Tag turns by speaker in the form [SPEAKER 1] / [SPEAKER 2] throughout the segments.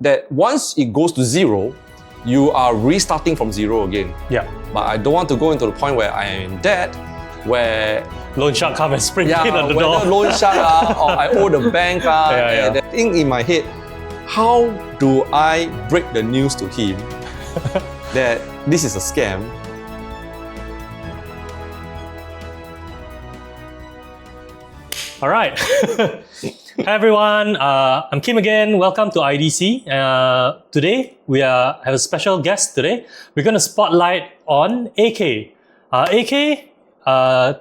[SPEAKER 1] that once it goes to zero, you are restarting from zero again.
[SPEAKER 2] Yeah.
[SPEAKER 1] But I don't want to go into the point where I am in debt, where
[SPEAKER 2] Loan shark come and spring in on the door.
[SPEAKER 1] whether loan shark or I owe the bank. And the thing in my head, how do I break the news to him that this is a scam?
[SPEAKER 2] All right. Hi everyone, I'm Kim again. Welcome to IDC. Today we have a special guest today. We're going to spotlight on AK. AK,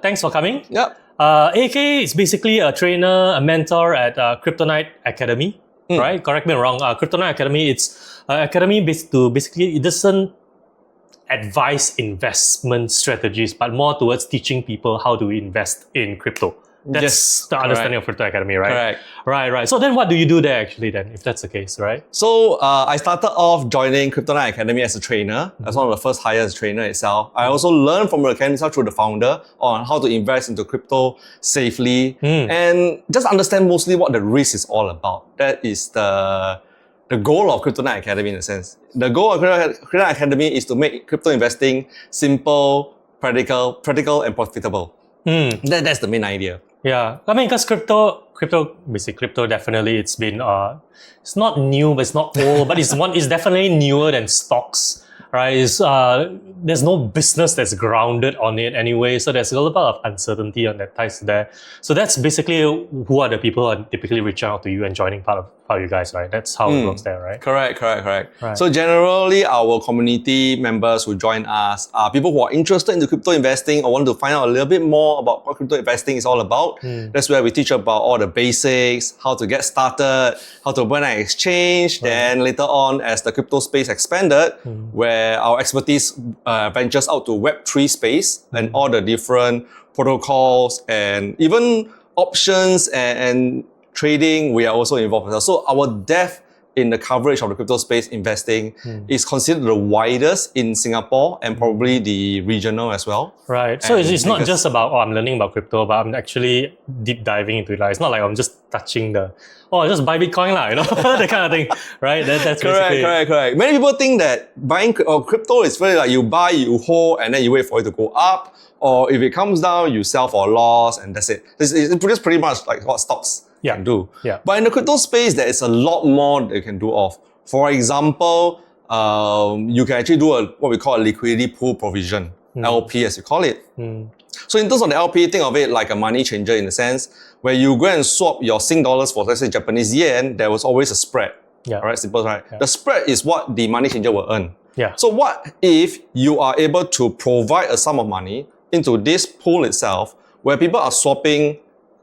[SPEAKER 2] thanks for coming.
[SPEAKER 1] Yep.
[SPEAKER 2] AK is basically a trainer, a mentor at Kryptonite Academy, right? Correct me if I'm wrong. Kryptonite Academy, it's academy basically it doesn't advise investment strategies, but more towards teaching people how to invest in crypto. That's the understanding of Crypto Academy, right?
[SPEAKER 1] Correct.
[SPEAKER 2] Right. So then what do you do there actually then, if that's the case, right?
[SPEAKER 1] So I started off joining Kryptonite Academy as a trainer. That's one of the first hires as a trainer itself. I also learned from the academy itself through the founder on how to invest into crypto safely and just understand mostly what the risk is all about. That is the goal of Kryptonite Academy in a sense. The goal of Kryptonite Academy is to make crypto investing simple, practical and profitable. That's the main idea.
[SPEAKER 2] Yeah, I mean, because crypto definitely it's been it's not new, but it's not old, but it's definitely newer than stocks, right? There's no business that's grounded on it anyway, so there's a little bit of uncertainty on that ties there. So that's basically who are the people who are typically reaching out to you and joining part of you guys, right? That's how it works there, right?
[SPEAKER 1] Correct.
[SPEAKER 2] Right.
[SPEAKER 1] So generally, our community members who join us are people who are interested into crypto investing or want to find out a little bit more about what crypto investing is all about. That's where we teach about all the basics, how to get started, how to open an exchange. Then later on, as the crypto space expanded, where our expertise ventures out to Web3 space and all the different protocols and even options and trading, we are also involved. So our depth in the coverage of the crypto space investing is considered the widest in Singapore and probably the regional as well.
[SPEAKER 2] Right. So it's not just about, I'm learning about crypto, but I'm actually deep diving into it. Like, it's not like I'm just touching just buy Bitcoin lah, that kind of thing, right? That's
[SPEAKER 1] correct. Many people think that buying crypto is really like you buy, you hold, and then you wait for it to go up. Or if it comes down, you sell for a loss, and that's it. It's pretty much like what stocks can do.
[SPEAKER 2] Yeah.
[SPEAKER 1] But in the crypto space, there is a lot more they can do of. For example, you can actually do what we call a liquidity pool provision, LP as you call it. So in terms of the LP, think of it like a money changer in a sense, where you go and swap your Sing dollars for, let's say, Japanese yen, there was always a spread.
[SPEAKER 2] Yeah.
[SPEAKER 1] Alright, simple, right?
[SPEAKER 2] Yeah.
[SPEAKER 1] The spread is what the money changer will earn.
[SPEAKER 2] Yeah.
[SPEAKER 1] So what if you are able to provide a sum of money into this pool itself, where people are swapping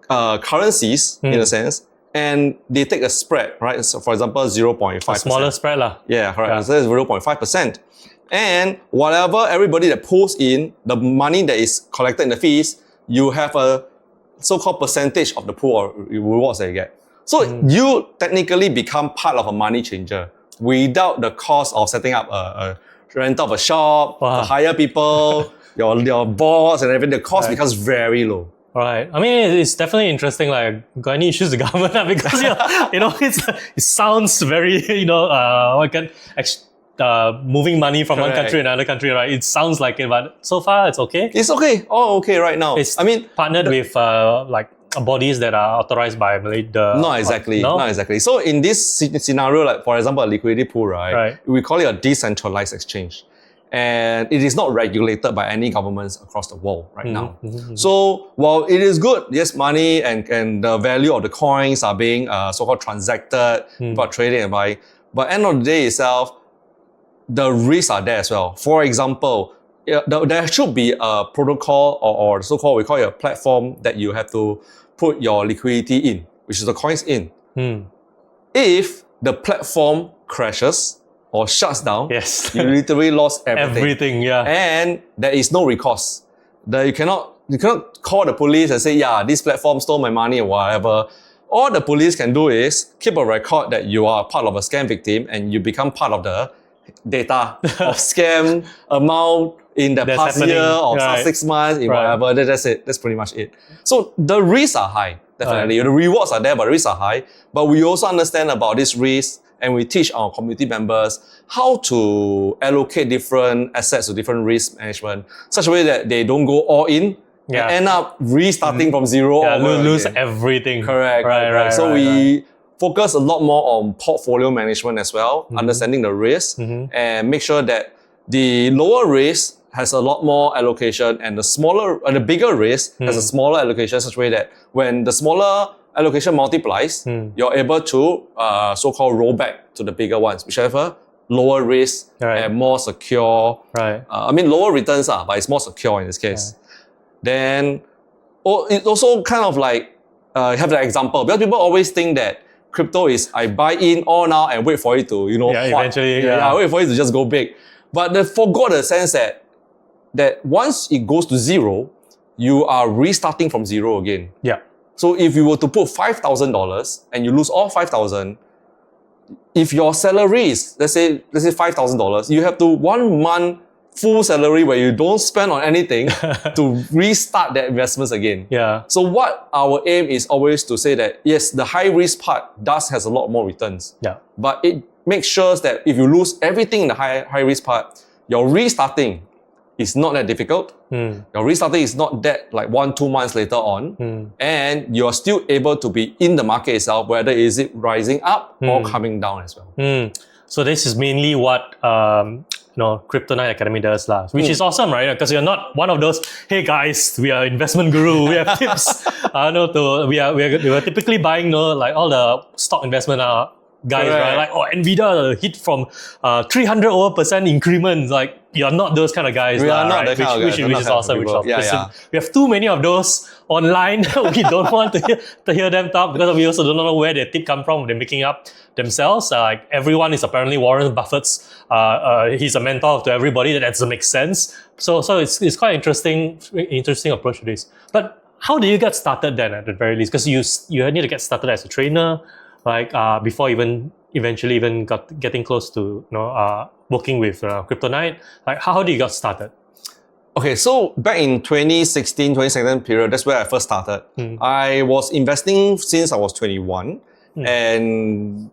[SPEAKER 1] currencies in a sense, and they take a spread, right? So for example, 0.5%.
[SPEAKER 2] A smaller spread lah.
[SPEAKER 1] Yeah, correct. Yeah. So it's 0.5%. And whatever everybody that pulls in, the money that is collected in the fees, you have a so-called percentage of the pool or rewards that you get. So you technically become part of a money changer without the cost of setting up a rent of a shop, to hire people, your boss and everything. The cost becomes very low.
[SPEAKER 2] Right. I mean, it's definitely interesting. Like, got any issues with the government? Because it sounds very moving money from one country to another country, right? It sounds like it, but so far it's okay.
[SPEAKER 1] It's okay. All okay right now.
[SPEAKER 2] It's partnered with bodies that are authorized by the.
[SPEAKER 1] Not exactly. So in this scenario, like for example, a liquidity pool, right? We call it a decentralized exchange. And it is not regulated by any governments across the world right now. So while it is good, yes, money and the value of the coins are being so-called transacted, for trading and buying, but end of the day itself, the risks are there as well. For example, there should be a protocol or so-called, we call it a platform that you have to put your liquidity in, which is the coins in. If the platform crashes, or shuts down, you literally lost everything. And there is no recourse. You cannot call the police and say, this platform stole my money or whatever. All the police can do is keep a record that you are part of a scam victim and you become part of the data of scam amount in the past year or past 6 months, whatever. That's it. That's pretty much it. So the risks are high, definitely. The rewards are there, but the risks are high. But we also understand about this risk and we teach our community members how to allocate different assets to different risk management, such a way that they don't go all in and end up restarting from zero.
[SPEAKER 2] Lose everything.
[SPEAKER 1] Correct. Right. So we focus a lot more on portfolio management as well, understanding the risk, and make sure that the lower risk has a lot more allocation, and the bigger risk has a smaller allocation, such a way that when the smaller allocation multiplies, you're able to so-called roll back to the bigger ones, whichever lower risk and more secure. Lower returns but it's more secure in this case. Then it also kind of like have the example, because people always think that crypto is I buy in all now and wait for it to
[SPEAKER 2] eventually
[SPEAKER 1] wait for it to just go big. But they forgot the sense that once it goes to zero, you are restarting from zero again. So if you were to put $5,000 and you lose all 5,000, if your salary is let's say $5,000, you have to 1 month full salary where you don't spend on anything to restart that investments again. So what our aim is always to say that yes, the high risk part has a lot more returns. But it makes sure that if you lose everything in the high risk part, your restarting is not that difficult. Your restarting is not that like 1-2 months later on, and you're still able to be in the market itself, whether is it rising up or coming down as well.
[SPEAKER 2] So this is mainly what Crypto Night Academy does, which is awesome, right? Because you're not one of those, hey guys, we are investment guru, we have tips. We are typically buying like all the stock investment guys, right? Like Nvidia hit from 300% increments. Like you're not those kind of guys,
[SPEAKER 1] we are not that kind of guys.
[SPEAKER 2] Which is awesome. We have too many of those online. We don't want to hear them talk, because we also don't know where their tip come from. They're making up themselves. Like everyone is apparently Warren Buffett's. He's a mentor to everybody. That doesn't make sense. So it's quite interesting approach to this. But how do you get started then, at the very least? Because you need to get started as a trainer, before eventually getting close to working with Crypto Night. Like how did you get started?
[SPEAKER 1] Okay, so back in 2017 period, that's where I first started. I was investing since I was 21, and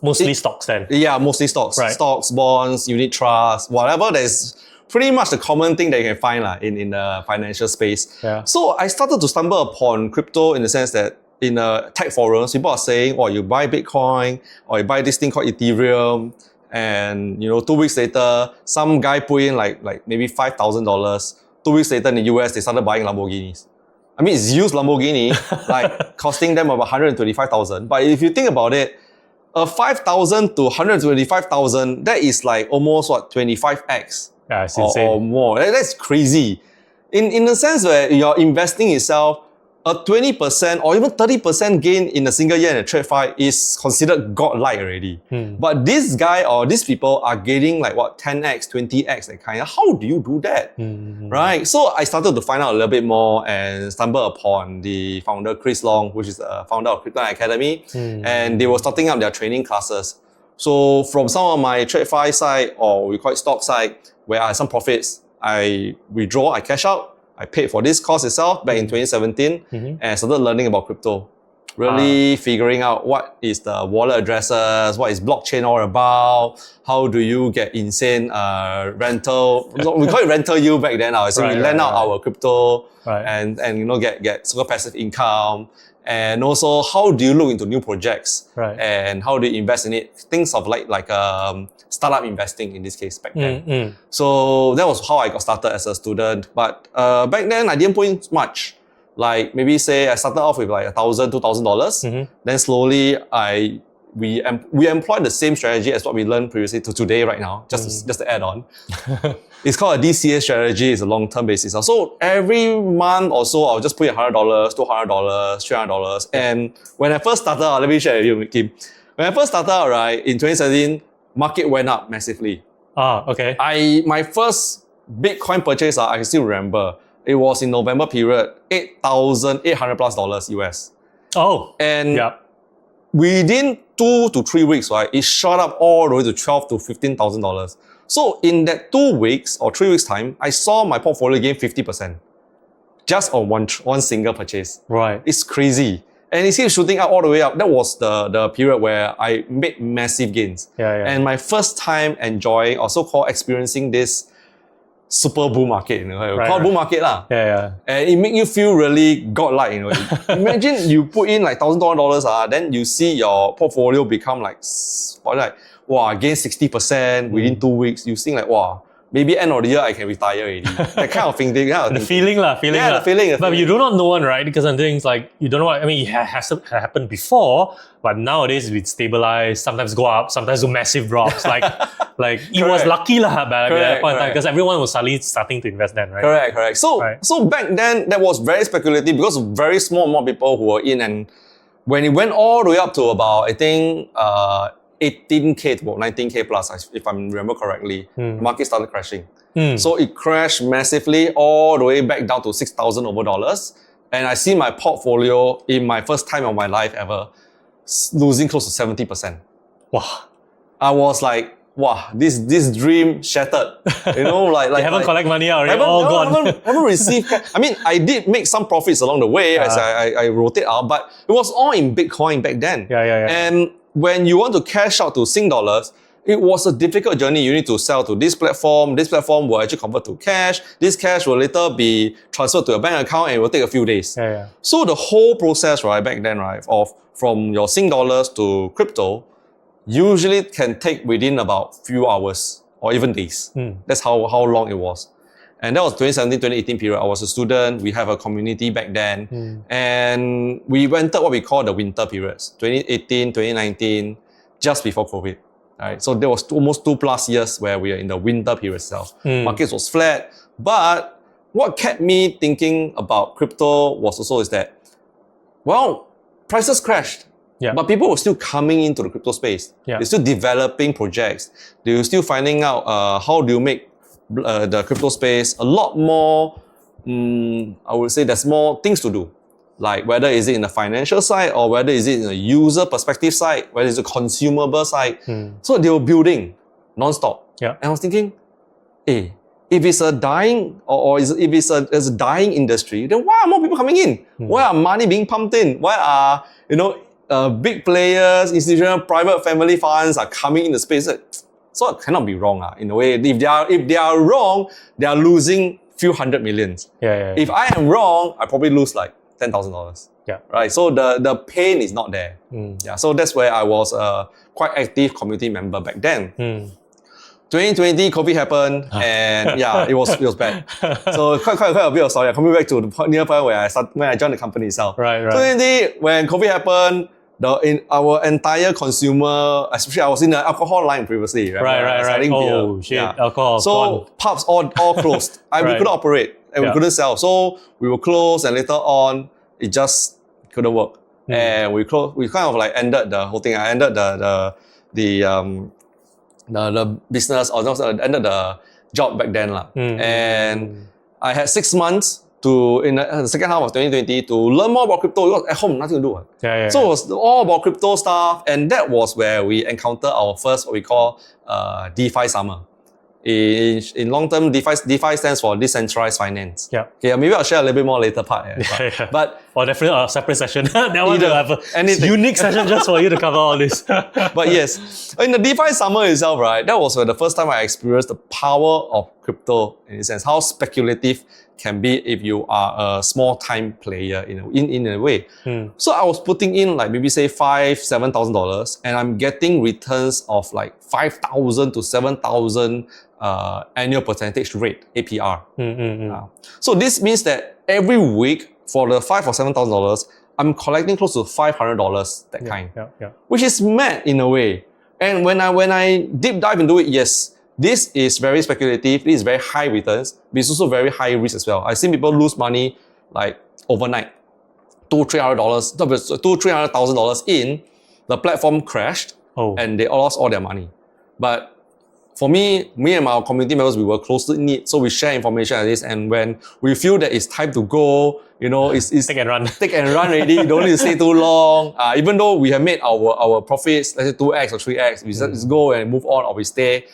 [SPEAKER 2] mostly stocks then.
[SPEAKER 1] Yeah, mostly stocks. Stocks, bonds, unit trusts, whatever. There's pretty much the common thing that you can find in the financial space. So I started to stumble upon crypto in the sense that in tech forums, people are saying, you buy Bitcoin, or you buy this thing called Ethereum, and 2 weeks later, some guy put in like maybe $5,000. 2 weeks later in the US, they started buying Lamborghinis. I mean, it's used Lamborghini, costing them about $125,000. But if you think about it, a $5,000 to $125,000, that is like almost 25x
[SPEAKER 2] it's insane.
[SPEAKER 1] Or more. That's crazy. In the sense where you're investing itself, a 20% or even 30% gain in a single year in a trade fight is considered godlike already. But this guy or these people are gaining 10x, 20x, that kind. How do you do that? Right? So I started to find out a little bit more and stumbled upon the founder, Chris Long, which is the founder of Crypto Academy. And they were starting up their training classes. So from some of my trade fight side, or we call it stock side, where I had some profits, I withdraw, I cash out. I paid for this course itself back in 2017 and started learning about crypto. Really figuring out what is the wallet addresses, what is blockchain all about, how do you get insane rental. We call it rental yield back then. So we lend out our crypto and get super passive income. And also, how do you look into new projects and how do you invest in it? Things of like startup investing in this case back then. So that was how I got started as a student. But back then I didn't put in much. Like maybe say I started off with like $1,000, $2,000. Then slowly we employed the same strategy as what we learned previously to today right now, just to add on. It's called a DCA strategy. It's a long-term basis. So every month or so, I'll just put in $100, $200, $300. And when I first started out, let me share with you, Kim. When I first started out, in 2017, market went up massively.
[SPEAKER 2] Okay.
[SPEAKER 1] My first Bitcoin purchase, I can still remember. It was in November period, $8,800+ US. And within 2 to 3 weeks, it shot up all the way to $12,000 to $15,000. So in that 2 weeks or 3 weeks time, I saw my portfolio gain 50% just on one single purchase.
[SPEAKER 2] Right.
[SPEAKER 1] It's crazy. And it keeps shooting up all the way up. That was the period where I made massive gains. And my first time enjoying or so-called experiencing this super bull market, called bull market lah. And it make you feel really godlike, Imagine you put in like $1,000, then you see your portfolio become like wow, gain 60% within 2 weeks. You think like, wow, maybe end of the year I can retire already. That kind of thing.
[SPEAKER 2] The feeling.
[SPEAKER 1] The feeling.
[SPEAKER 2] But you do not know one, right? Because I think like you don't know what, I mean, it has happened before, but nowadays it stabilize, sometimes go up, sometimes do massive drops. Like it was lucky lah at that point in time because everyone was suddenly starting to invest then, right?
[SPEAKER 1] Correct. So back then that was very speculative because very small amount of people who were in, and when it went all the way up to about, I think 18K to about 19K plus, if I remember correctly, the market started crashing. So it crashed massively all the way back down to $6,000 over. And I see my portfolio in my first time of my life ever losing close to 70%.
[SPEAKER 2] Wow.
[SPEAKER 1] I was like, wow, this dream shattered. Like
[SPEAKER 2] you haven't collect money out, already all gone.
[SPEAKER 1] haven't received. I mean, I did make some profits along the way as I rotate out, but it was all in Bitcoin back then. And when you want to cash out to Sing dollars, it was a difficult journey. You need to sell to this platform. This platform will actually convert to cash. This cash will later be transferred to a bank account and it will take a few days. So the whole process, right, back then, right, from your Sing dollars to crypto, usually can take within about few hours or even days. That's how long it was. And that was 2017, 2018 period. I was a student. We have a community back then. And we entered what we call the winter periods, 2018, 2019, just before COVID. Right? So there was almost 2+ years where we are in the winter period itself. Markets was flat. But what kept me thinking about crypto was also is that, well, prices crashed. But people were still coming into the crypto space. They're still developing projects. They were still finding out how do you make the crypto space a lot more, I would say there's more things to do. Like whether is it in the financial side or whether is it in the user perspective side, whether it's a consumable side. So they were building non-stop. And I was thinking, if it's a dying if it's a dying industry, then why are more people coming in? Why are money being pumped in? Why are big players, institutional, private family funds are coming in the space? So it cannot be wrong in a way. If they are wrong, they are losing few hundred millions. If I am wrong, I probably lose like $10,000. Right. So the pain is not there. So that's where I was a quite active community member back then. 2020, COVID happened, and it was bad. So quite a bit of story. Coming back to the near point where I joined the company itself. 2020, when COVID happened, in our entire consumer, especially I was in the alcohol line previously,
[SPEAKER 2] right. Oh shit, alcohol.
[SPEAKER 1] So pubs all closed. We couldn't operate and we couldn't sell. So we were closed, and later on it just couldn't work. And we kind of like ended the whole thing. I ended the business, or ended the job back then and I had 6 months in the second half of 2020 to learn more about crypto. Because at home, nothing to do. So it was all about crypto stuff, and that was where we encountered our first what we call DeFi summer. In long term, DeFi stands for decentralized finance. Maybe I'll share a little bit more later part. But
[SPEAKER 2] or definitely a separate session. That one will have a unique session just for you to cover all this.
[SPEAKER 1] But yes, in the DeFi summer itself, right, that was the first time I experienced the power of crypto in a sense, how speculative can be if you are a small time player in a way. So I was putting in like maybe say $5,000-$7,000, and I'm getting returns of like 5,000 to 7,000 annual percentage rate APR. So this means that every week for the $5,000 or $7,000, I'm collecting close to $500 that kind, which is mad in a way. And when I deep dive into it, yes, this is very speculative. This is very high returns, but it's also very high risk as well. I've seen people lose money like overnight, $200,000-$300,000 in. The platform crashed and they lost all their money. But for me and my community members, we were closely knit, so we share information like this. And when we feel that it's time to go, it's
[SPEAKER 2] take and run.
[SPEAKER 1] Take and run already. You don't need to stay too long. Even though we have made our profits, let's say 2x or 3x, we just go and move on, or we stay.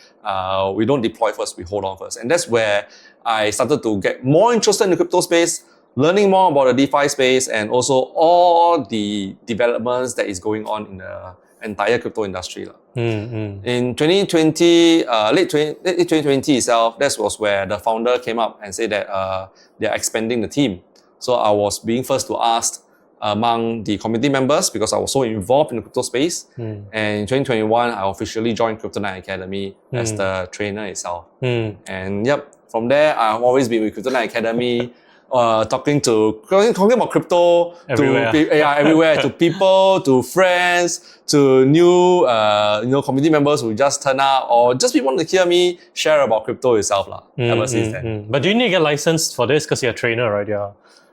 [SPEAKER 1] We don't deploy first, we hold on first. And that's where I started to get more interested in the crypto space, learning more about the DeFi space and also all the developments that is going on in the entire crypto industry. In 2020, late 2020 itself, that was where the founder came up and said that they are expanding the team. So I was being first to ask among the community members because I was so involved in the crypto space. And in 2021, I officially joined Kryptonite Academy as the trainer itself. And from there, I've always been with Kryptonite Academy, talking about crypto
[SPEAKER 2] everywhere.
[SPEAKER 1] Everywhere, to people, to friends, to new community members who just turn up, or just people want to hear me share about crypto itself ever since then.
[SPEAKER 2] But do you need to get licensed for this because you're a trainer, right? Yeah.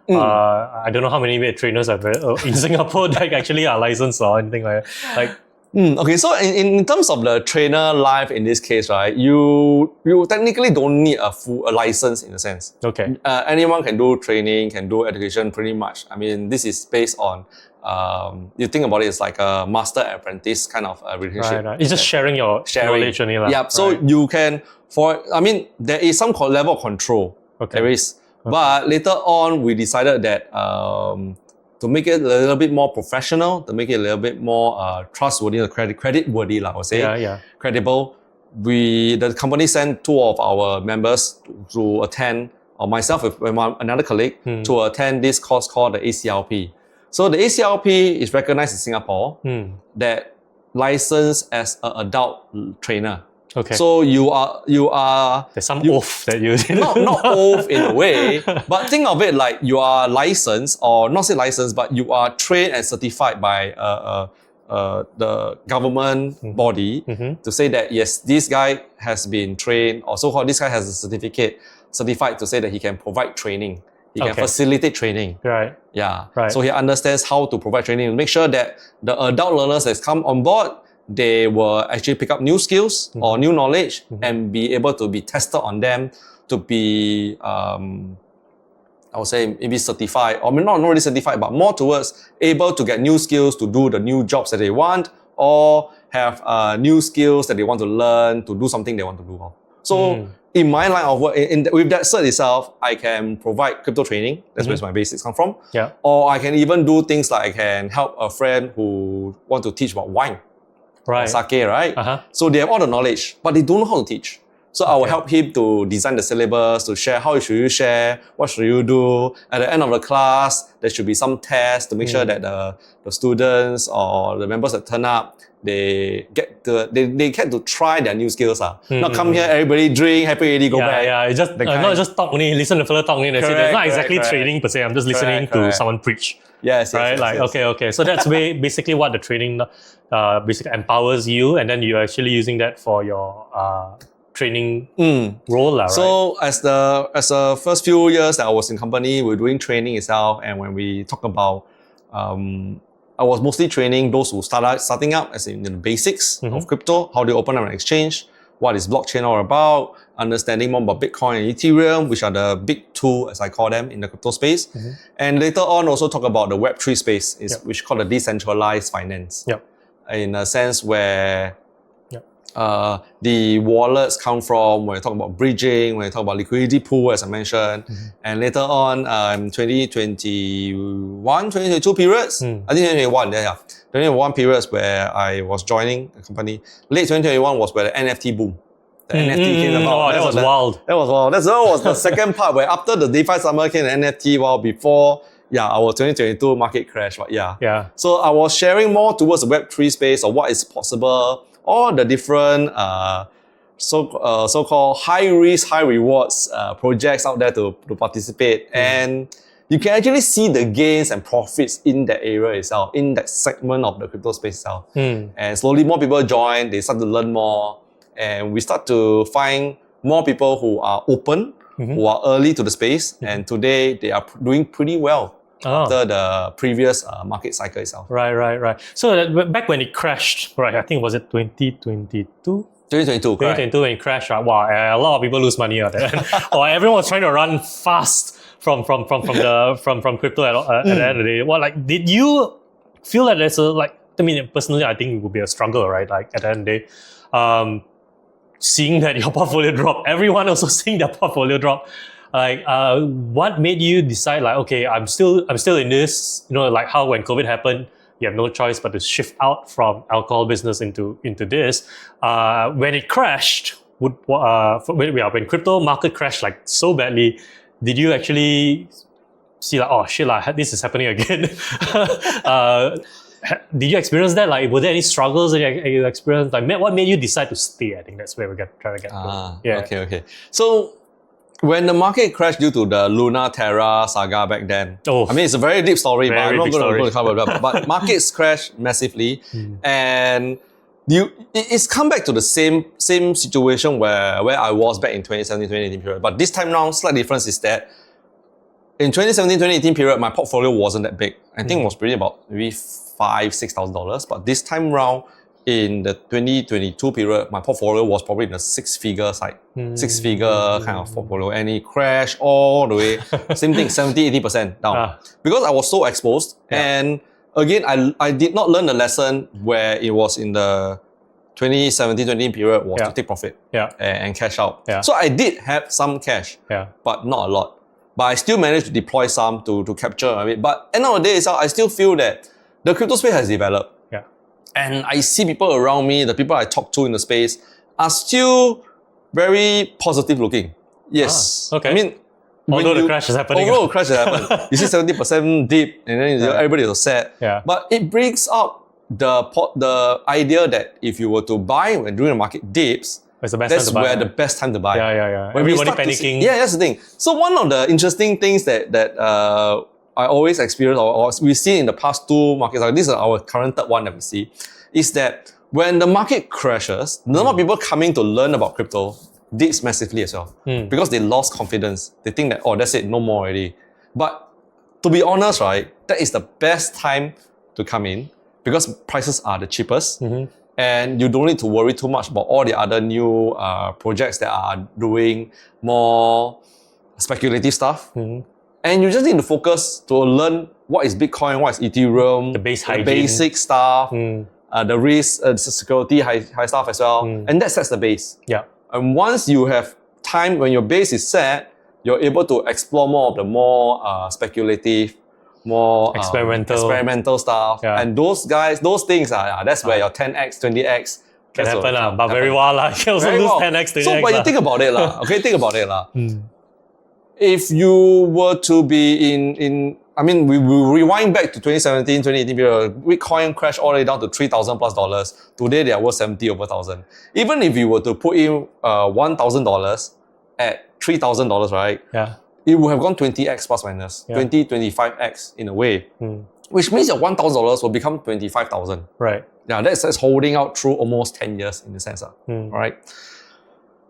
[SPEAKER 2] I don't know how many trainers are in Singapore that actually are licensed or anything like that.
[SPEAKER 1] Okay, so in terms of the trainer life in this case, right, you technically don't need a license in a sense.
[SPEAKER 2] Okay.
[SPEAKER 1] Anyone can do training, can do education pretty much. I mean, this is based on, you think about it, it's like a master apprentice kind of relationship.
[SPEAKER 2] Right. It's just sharing knowledge only.
[SPEAKER 1] Yeah, so you can, there is some level of control.
[SPEAKER 2] Okay.
[SPEAKER 1] There is. Okay. But later on, we decided that to make it a little bit more professional, to make it a little bit more trustworthy, credit-worthy, I would say, credible, the company sent two of our members to attend, or myself with another colleague, to attend this course called the ACLP. So the ACLP is recognized in Singapore, that licensed as an adult trainer.
[SPEAKER 2] Okay.
[SPEAKER 1] So you are
[SPEAKER 2] there's some oath that you
[SPEAKER 1] not oath in a way, but think of it like you are licensed, or not say licensed, but you are trained and certified by the government body to say that yes, this guy has been trained, or so-called this guy has a certificate certified to say that he can provide training. He can facilitate training.
[SPEAKER 2] Right.
[SPEAKER 1] Yeah.
[SPEAKER 2] Right.
[SPEAKER 1] So he understands how to provide training to make sure that the adult learners that come on board, they will actually pick up new skills or new knowledge and be able to be tested on them to be, I would say maybe certified, or not really certified, but more towards able to get new skills to do the new jobs that they want, or have new skills that they want to learn to do something they want to do. So in my line of work, with that cert itself, I can provide crypto training. That's where my basics come from.
[SPEAKER 2] Yeah.
[SPEAKER 1] Or I can even do things like I can help a friend who want to teach about wine.
[SPEAKER 2] Right.
[SPEAKER 1] Sake, right? So they have all the knowledge, but they don't know how to teach. So I will help him to design the syllabus, to share how should you share, what should you do. At the end of the class, there should be some tests to make sure that the students or the members that turn up, they get to try their new skills. Not come here, everybody drink, happy already, go back.
[SPEAKER 2] Yeah, it's just not just talk only, listen to fellow talk only. That's it. It's not exactly training per se. I'm just listening to someone preach.
[SPEAKER 1] Yes,
[SPEAKER 2] right? Okay. So that's basically what the training basically empowers you, and then you're actually using that for your training role, right?
[SPEAKER 1] So as the first few years that I was in company, we were doing training itself, and when we talk about, I was mostly training those who starting up, as in the basics of crypto, how they open up an exchange, what is blockchain all about, understanding more about Bitcoin and Ethereum, which are the big two, as I call them, in the crypto space. And later on, also talk about the Web3 space, which is called the decentralized finance. In a sense where the wallets come from, when you talk about bridging, when you talk about liquidity pool, as I mentioned. And later on, 2021, 2022 periods, I think 2021, 2021 periods where I was joining the company. Late 2021 was where the NFT boom. The NFT came about.
[SPEAKER 2] That was wild.
[SPEAKER 1] That was wild. That was the second part where after the DeFi summer came the NFT, before our 2022 market crash. But so I was sharing more towards the Web3 space, of what is possible, all the different so-called high risk, high rewards projects out there to participate. And you can actually see the gains and profits in that area itself, in that segment of the crypto space itself. And slowly more people join, they start to learn more, and we start to find more people who are open, who are early to the space, and today they are doing pretty well. After the previous market cycle itself.
[SPEAKER 2] Right. So back when it crashed, right, I think was it 2022?
[SPEAKER 1] 2022, correct.
[SPEAKER 2] 2022 when it crashed, right? Wow, a lot of people lose money out there. Or everyone was trying to run fast from crypto at the end of the day. Did you feel that there's personally, I think it would be a struggle, right? Like at the end of the day, seeing that your portfolio drop, everyone also seeing their portfolio drop. What made you decide like, okay, I'm still in this, like how when COVID happened, you have no choice but to shift out from alcohol business into this. When it crashed, when crypto market crashed like so badly, did you actually see like, oh shit, like this is happening again? Did you experience that? Like, were there any struggles that you experienced? Like, what made you decide to stay? I think that's where we're trying to get to. Yeah.
[SPEAKER 1] Okay. So, when the market crashed due to the Luna Terra saga back then, I mean, it's a very deep story, but I'm not going to cover it up. But markets crashed massively, and it's come back to the same situation where I was back in 2017-2018 period. But this time round, slight difference is that in 2017-2018 period, my portfolio wasn't that big. I think it was really about maybe $5,000-$6,000. But this time round, in the 2022 period, my portfolio was probably in the six-figure side. Six-figure kind of portfolio. And it crashed all the way. Same thing, 70-80% down. Because I was so exposed. And again, I did not learn the lesson where it was in the 2017-2018 period was to take profit and cash out. So I did have some cash, but not a lot. But I still managed to deploy some to capture a bit. But end of the day, I still feel that the crypto space has developed. And I see people around me, the people I talk to in the space, are still very positive looking. Yes.
[SPEAKER 2] Okay.
[SPEAKER 1] I mean,
[SPEAKER 2] although the crash is happening.
[SPEAKER 1] Although the crash has happened. You see 70% dip, and then everybody is sad. But it brings up the idea that if you were to buy when during the market dips, that's where the best time to buy.
[SPEAKER 2] Everybody panicking.
[SPEAKER 1] That's the thing. So one of the interesting things that I always experience, or we see in the past two markets, like this is our current third one that we see, is that when the market crashes, the number of people coming to learn about crypto dips massively as well. Because they lost confidence. They think that, that's it, no more already. But to be honest, right, that is the best time to come in because prices are the cheapest. And you don't need to worry too much about all the other new projects that are doing more speculative stuff. And you just need to focus to learn what is Bitcoin, what is Ethereum,
[SPEAKER 2] the
[SPEAKER 1] basic stuff, the risk, security, high stuff as well. And that sets the base. And once you have time, when your base is set, you're able to explore more of the more speculative, more experimental stuff. And those things are, that's where your 10x, 20x
[SPEAKER 2] can happen. But very well, you can also lose 10x, 20x.
[SPEAKER 1] So, but you think about it, think about it. If you were to be we rewind back to 2017, 2018 period, Bitcoin crashed all the way down to $3,000+. Today, they are worth 70 over 1,000. Even if you were to put in $1,000 at $3,000, right? It would have gone 20x plus minus, 20, 25x in a way. Which means your $1,000 will become 25,000.
[SPEAKER 2] Right.
[SPEAKER 1] That's holding out through almost 10 years in the sense. Right?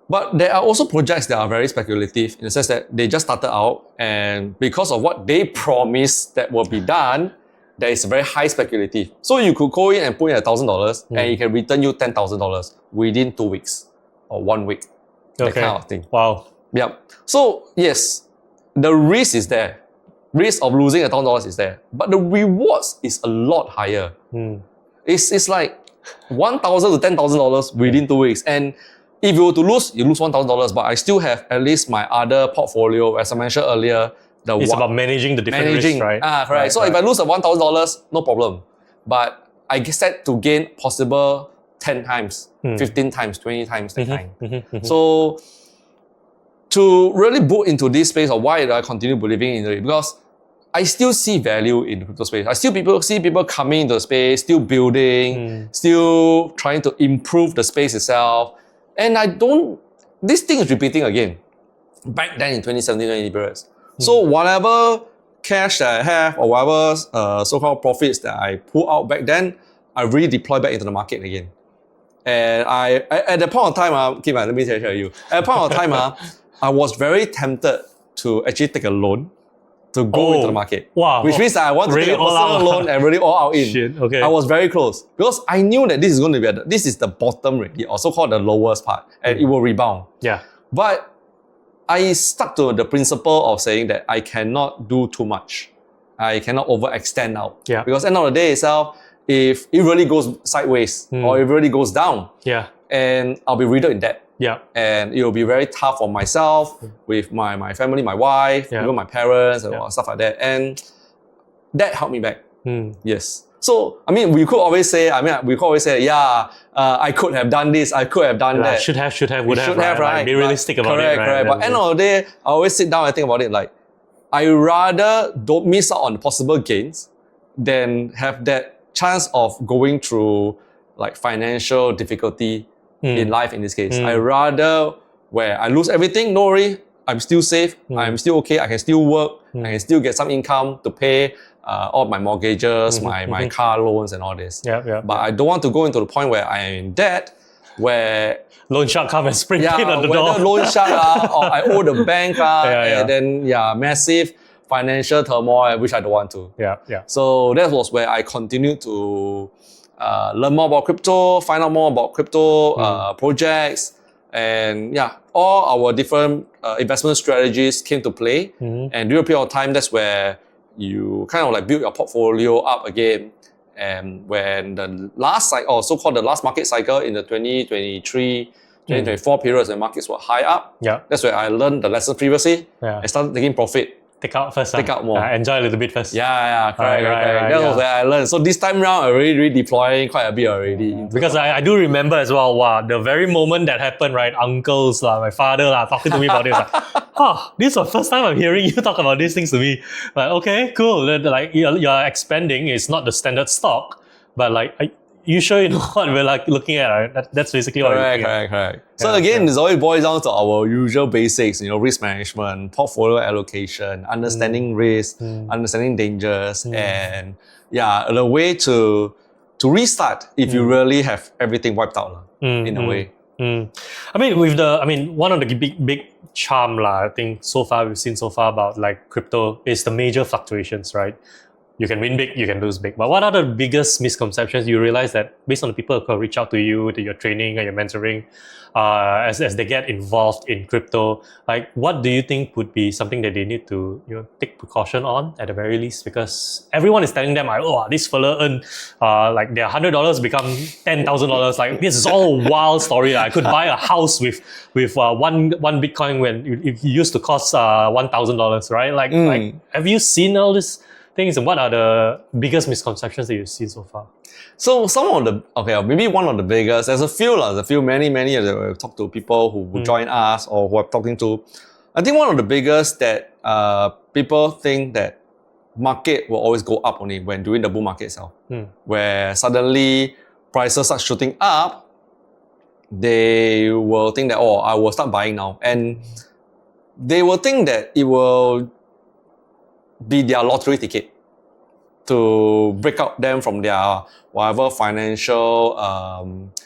[SPEAKER 1] But there are also projects that are very speculative in the sense that they just started out, and because of what they promised that will be done, there is very high speculative. So you could go in and put in $1,000 and it can return you $10,000 within 2 weeks or 1 week. That kind of thing.
[SPEAKER 2] Wow.
[SPEAKER 1] So yes, the risk is there. Risk of losing $1,000 is there. But the rewards is a lot higher. It's like $1,000 to $10,000 within 2 weeks. And if you were to lose, you lose $1,000, but I still have at least my other portfolio, as I mentioned earlier.
[SPEAKER 2] It's about managing the different risks, right?
[SPEAKER 1] Correct. So if I lose $1,000, no problem. But I get set to gain possible 10 times, 15 times, 20 times that kind. So to really boot into this space, or why do I continue believing in it? Because I still see value in the crypto space. I still see people coming into the space, still building, still trying to improve the space itself. And this thing is repeating again. Back then in 2017-2018 periods. So whatever cash that I have or whatever so-called profits that I pull out back then, I really deploy back into the market again. And at the point of time, let me tell you. At the point of time, I was very tempted to actually take a loan to go into the market.
[SPEAKER 2] Wow.
[SPEAKER 1] Which means that I want to take a personal loan and really all out in.
[SPEAKER 2] Shit, okay.
[SPEAKER 1] I was very close. Because I knew that this is going to be this is the bottom already, or so-called the lowest part, and it will rebound. But I stuck to the principle of saying that I cannot do too much. I cannot overextend out. Because at the end of the day itself, if it really goes sideways or it really goes down, and I'll be riddled in debt.
[SPEAKER 2] Yeah.
[SPEAKER 1] And it will be very tough for myself, with my family, my wife, even my parents, and stuff like that. And that held me back. Yes. So, I mean, we could always say, I could have done this, I could have done that.
[SPEAKER 2] Should have, would have, right? Like, be realistic about it, right?
[SPEAKER 1] Correct. But end of the day, I always sit down and think about it like, I rather don't miss out on possible gains than have that chance of going through like financial difficulty in life in this case. I rather where I lose everything, no worry, I'm still safe, I'm still okay, I can still work, I can still get some income to pay all my mortgages, my car loans and all this. But I don't want to go into the point where I am in debt, where
[SPEAKER 2] loan shark come and spring in on the door.
[SPEAKER 1] Loan shark or I owe the bank and then massive financial turmoil, which I don't want to. So that was where I continued to learn more about crypto, find out more about crypto projects, and all our different investment strategies came to play. And during a period of time, that's where you kind of like build your portfolio up again. And when the last cycle, or so-called the last market cycle in the 2023, 2024 periods when markets were high up, that's where I learned the lesson previously. I started taking profit.
[SPEAKER 2] Take out first.
[SPEAKER 1] Take out more.
[SPEAKER 2] Enjoy a little bit first.
[SPEAKER 1] Correct. That was where I learned. So this time round, I'm really deploying quite a bit already.
[SPEAKER 2] Because I do remember as well, the very moment that happened, right? Uncles, my father, talking to me about it. Like, this is the first time I'm hearing you talk about these things to me. Like, okay, cool. Like, you're expanding. It's not the standard stock, but like, you sure you know what we're like looking at, right? That's basically what we're looking at.
[SPEAKER 1] Correct. So again, it always boils down to our usual basics, risk management, portfolio allocation, understanding risk, understanding dangers, and the way to restart if you really have everything wiped out in a way.
[SPEAKER 2] I mean, one of the big charm I think we've seen so far about like crypto is the major fluctuations, right? You can win big, you can lose big. But what are the biggest misconceptions you realize that based on the people who reach out to you, that you're training and you're mentoring, as they get involved in crypto, like what do you think would be something that they need to take precaution on at the very least? Because everyone is telling them, this fella earned like their $100 become $10,000. Like this is all a wild story. I could buy a house with one Bitcoin when it used to cost $1,000, right? Like have you seen all this things, and what are the biggest misconceptions that you've seen so far?
[SPEAKER 1] So maybe one of the biggest, there's a few, many that we've talked to people who would join us or who I'm talking to. I think one of the biggest that people think that market will always go up only when during the bull market itself, where suddenly prices start shooting up, they will think that, I will start buying now. And they will think that it will be their lottery ticket to break out them from their whatever financial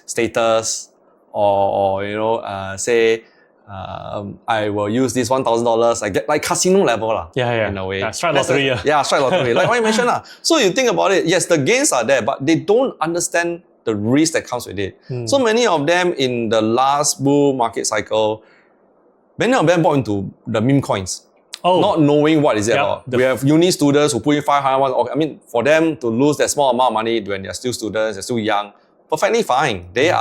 [SPEAKER 1] status or say I will use this $1,000. I get like casino level in a way.
[SPEAKER 2] Strike lottery.
[SPEAKER 1] Strike lottery. Like what you mentioned So you think about it. Yes, the gains are there, but they don't understand the risk that comes with it. So many of them in the last bull market cycle, many of them bought into the meme coins. Not knowing what is it about. We have uni students who put in 500. I mean, for them to lose that small amount of money when they're still students, they're still young, perfectly fine. They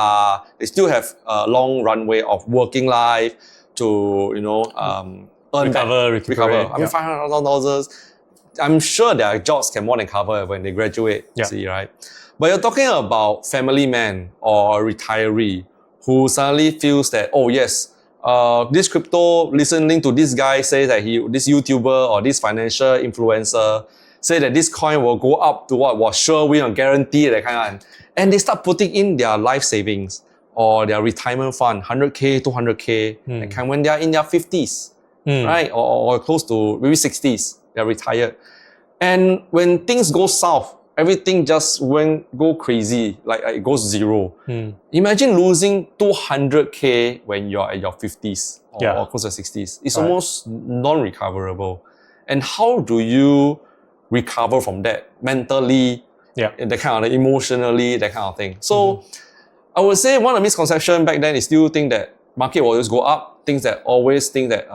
[SPEAKER 1] still have a long runway of working life to earn
[SPEAKER 2] recover.
[SPEAKER 1] I mean, $500,000. I'm sure their jobs can more than cover when they graduate. See, right? But you're talking about family man or a retiree who suddenly feels that, this crypto, listening to this guy say that this YouTuber or this financial influencer say that this coin will go up to what was sure win or guarantee, that kind of, and they start putting in their life savings or their retirement fund, 100K, 200K, that kind when they are in their 50s, right? Or close to maybe 60s, they're retired. And when things go south, everything just go crazy, like it goes zero. Imagine losing 200K when you're at your 50s or close to 60s. It's almost non-recoverable. And how do you recover from that mentally, that kind of emotionally, that kind of thing? So I would say one of the misconceptions back then is still think that market will always go up. Always think that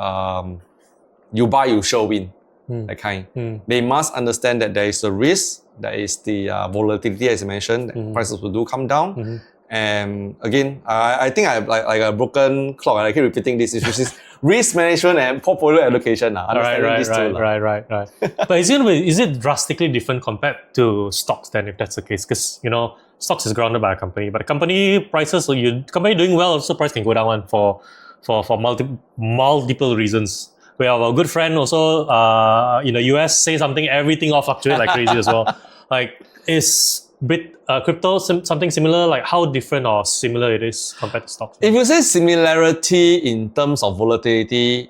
[SPEAKER 1] you buy, you sure win. That kind. They must understand that there is a risk, there is the volatility, as you mentioned, that prices will do come down. And again, I think I have like a broken clock, and I keep repeating this, which is risk management and portfolio allocation.
[SPEAKER 2] Right. But is it drastically different compared to stocks then, if that's the case? Because stocks is grounded by a company, but the company prices, so company doing well, also price can go down for multiple reasons. We have a good friend also in the US say something, everything all fluctuate like crazy as well. Like, is crypto something similar? Like, how different or similar it is compared to stocks?
[SPEAKER 1] If you say similarity in terms of volatility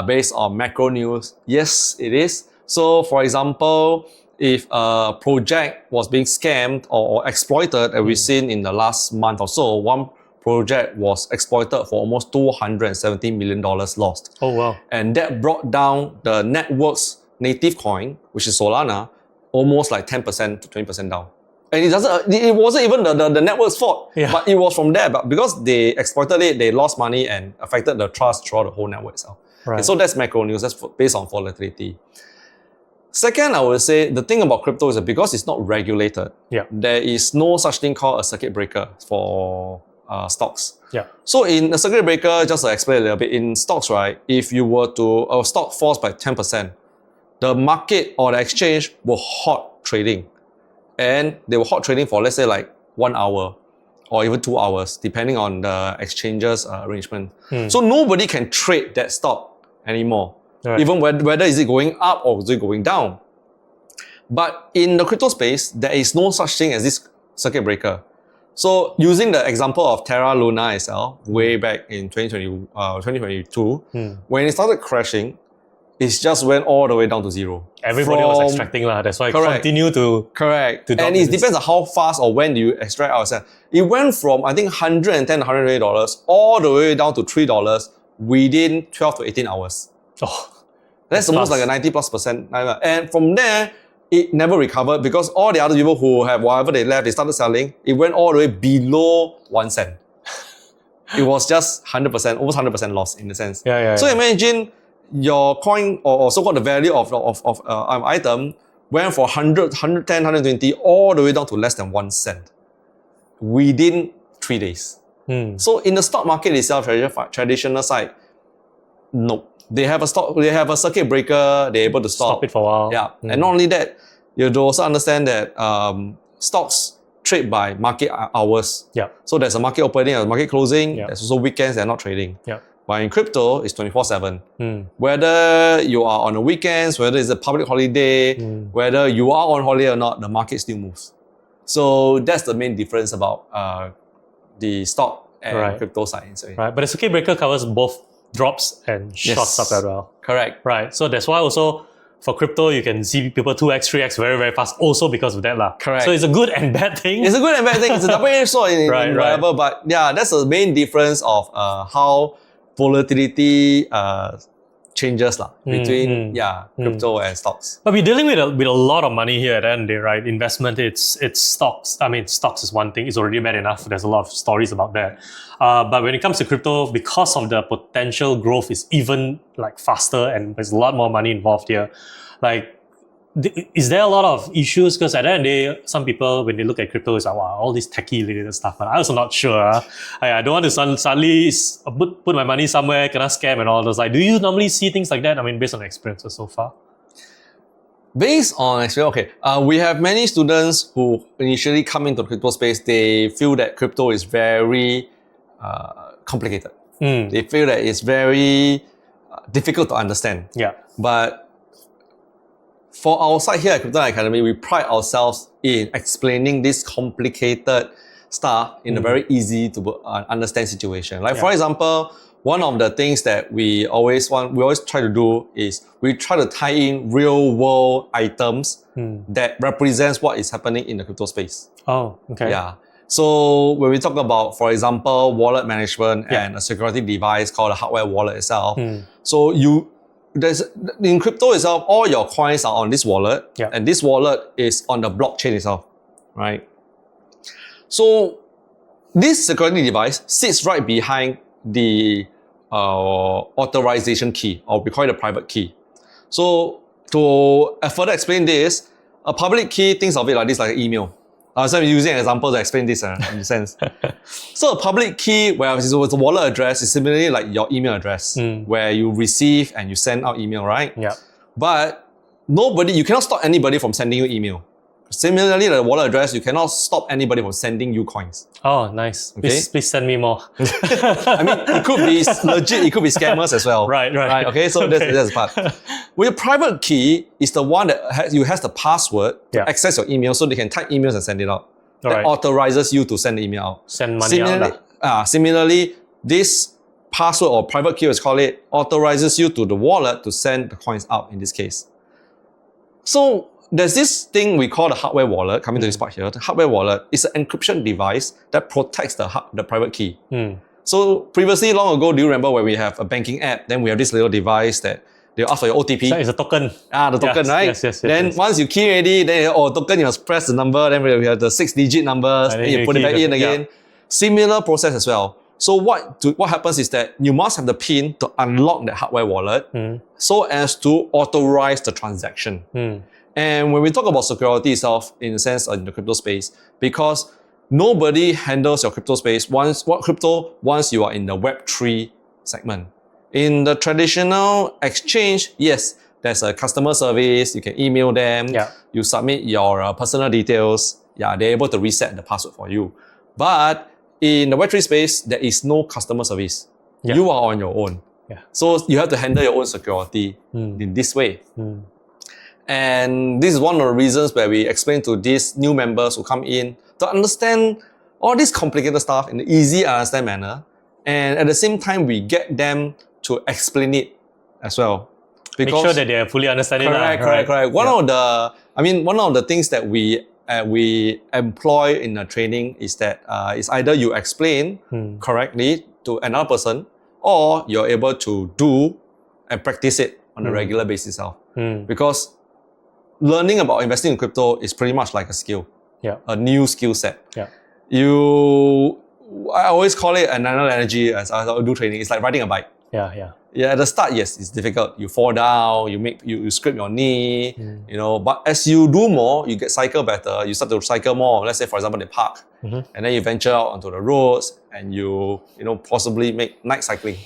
[SPEAKER 1] based on macro news, yes, it is. So, for example, if a project was being scammed or exploited, as we've seen in the last month or so, one project was exploited for almost $270 million lost.
[SPEAKER 2] Oh, wow.
[SPEAKER 1] And that brought down the network's native coin, which is Solana, almost like 10% to 20% down. And it wasn't even the network's fault, but it was from there. But because they exploited it, they lost money and affected the trust throughout the whole network itself.
[SPEAKER 2] Right.
[SPEAKER 1] And so that's macro news, that's based on volatility. Second, I would say the thing about crypto is that because it's not regulated, there is no such thing called a circuit breaker for stocks. So in a circuit breaker, just to explain a little bit, in stocks, right, if you were to, a stock falls by 10%, the market or the exchange will halt trading. And they will halt trading for, let's say, like 1 hour or even 2 hours, depending on the exchange's arrangement. So nobody can trade that stock anymore, even whether is it going up or is it going down. But in the crypto space, there is no such thing as this circuit breaker. So using the example of Terra Luna itself, way back in 2022, when it started crashing, it just went all the way down to zero.
[SPEAKER 2] Everybody was extracting that's why it continued to...
[SPEAKER 1] Correct. And it depends on how fast or when do you extract ourselves. It went from, I think, $110, $120 all the way down to $3 within 12 to 18 hours. That's almost like a 90+%. And from there, it never recovered because all the other people who have whatever they left, they started selling. It went all the way below 1 cent. It was just 100%, almost 100% loss in a sense. So imagine your coin or so-called the value of item went from 100, 110, 120 all the way down to less than 1 cent within 3 days. So in the stock market itself, traditional side, no. They have a circuit breaker, they're able to stop
[SPEAKER 2] it for a while.
[SPEAKER 1] And not only that, you have to also understand that stocks trade by market hours. So there's a market opening, a market closing, there's also weekends they're not trading. But in crypto, it's 24/7. Whether you are on the weekends, whether it's a public holiday, whether you are on holiday or not, the market still moves. So that's the main difference about the stock and crypto side.
[SPEAKER 2] But the circuit breaker covers both drops and shorts up as well.
[SPEAKER 1] Correct.
[SPEAKER 2] So that's why also for crypto, you can see people 2x, 3x very, very fast also because of that.
[SPEAKER 1] Correct.
[SPEAKER 2] So it's a good and bad thing.
[SPEAKER 1] It's a good and bad thing. It's a double-edged sword in whatever. But yeah, that's the main difference of how volatility changes between crypto and stocks.
[SPEAKER 2] But we're dealing with a lot of money here at the end of the day, right? Investment, it's stocks. I mean, stocks is one thing. It's already bad enough. There's a lot of stories about that. But when it comes to crypto, because of the potential growth is even faster and there's a lot more money involved here. Is there a lot of issues? Because at the end of the day, some people, when they look at crypto, it's like, wow, all this techie related stuff. But I'm also not sure. I don't want to suddenly put my money somewhere, cannot scam and all those. Do you normally see things like that? I mean, based on experiences so far?
[SPEAKER 1] Based on experience, we have many students who initially come into the crypto space, they feel that crypto is very complicated. They feel that it's very difficult to understand. But for our side here at Crypto Academy, we pride ourselves in explaining this complicated stuff in a very easy to understand situation. For example, one of the things that we always try to do is we try to tie in real world items that represents what is happening in the crypto space. So when we talk about, for example, wallet management and a security device called a hardware wallet itself, so in crypto itself, all your coins are on this wallet, and this wallet is on the blockchain itself, right? So this security device sits right behind the authorization key, or we call it a private key. So to further explain this, a public key, think of it like this, like an email. So I'm using an example to explain this in a sense. So a public key, where it's a wallet address, is similarly like your email address, where you receive and you send out email, right?
[SPEAKER 2] Yeah.
[SPEAKER 1] But you cannot stop anybody from sending you email. Similarly, the wallet address, you cannot stop anybody from sending you coins.
[SPEAKER 2] Oh, nice. Okay? Please send me more.
[SPEAKER 1] I mean, it could be legit, it could be scammers as well.
[SPEAKER 2] Right.
[SPEAKER 1] Okay, so that's the part. With a private key, is the one that has the password to access your email, so they can type emails and send it out. That authorizes you to send the email out.
[SPEAKER 2] Send money out.
[SPEAKER 1] Similarly, this password or private key, as call it, authorizes you to the wallet to send the coins out in this case. So there's this thing we call the hardware wallet, coming to this part here. The hardware wallet is an encryption device that protects the private key. So previously, long ago, do you remember when we have a banking app, then we have this little device that they ask for your OTP.
[SPEAKER 2] So it's a token.
[SPEAKER 1] The token, right?
[SPEAKER 2] Yes.
[SPEAKER 1] Then once you key ready, then token, you must press the number, then we have the 6-digit numbers, then you put it back in again. Yeah. Similar process as well. So what happens is that you must have the PIN to unlock the hardware wallet so as to authorize the transaction. And when we talk about security itself, in a sense, in the crypto space, because nobody handles your crypto space once you are in the Web3 segment. In the traditional exchange, yes, there's a customer service, you can email them, you submit your personal details, they're able to reset the password for you. But in the Web3 space, there is no customer service. You are on your own. So you have to handle your own security in this way. And this is one of the reasons where we explain to these new members who come in to understand all this complicated stuff in an easy to understand manner. And at the same time, we get them to explain it as well.
[SPEAKER 2] Because make sure that they fully understand it.
[SPEAKER 1] Correct. One of the things that we employ in the training is that it's either you explain correctly to another person, or you're able to do and practice it on a regular basis now. Because learning about investing in crypto is pretty much like a skill, a new skill set. I always call it an analogy as I do training. It's like riding a bike. At the start, yes, it's difficult. You fall down, you scrape your knee, but as you do more, you get cycle better. You start to cycle more. Let's say, for example, the park, and then you venture out onto the roads, and you possibly make night cycling,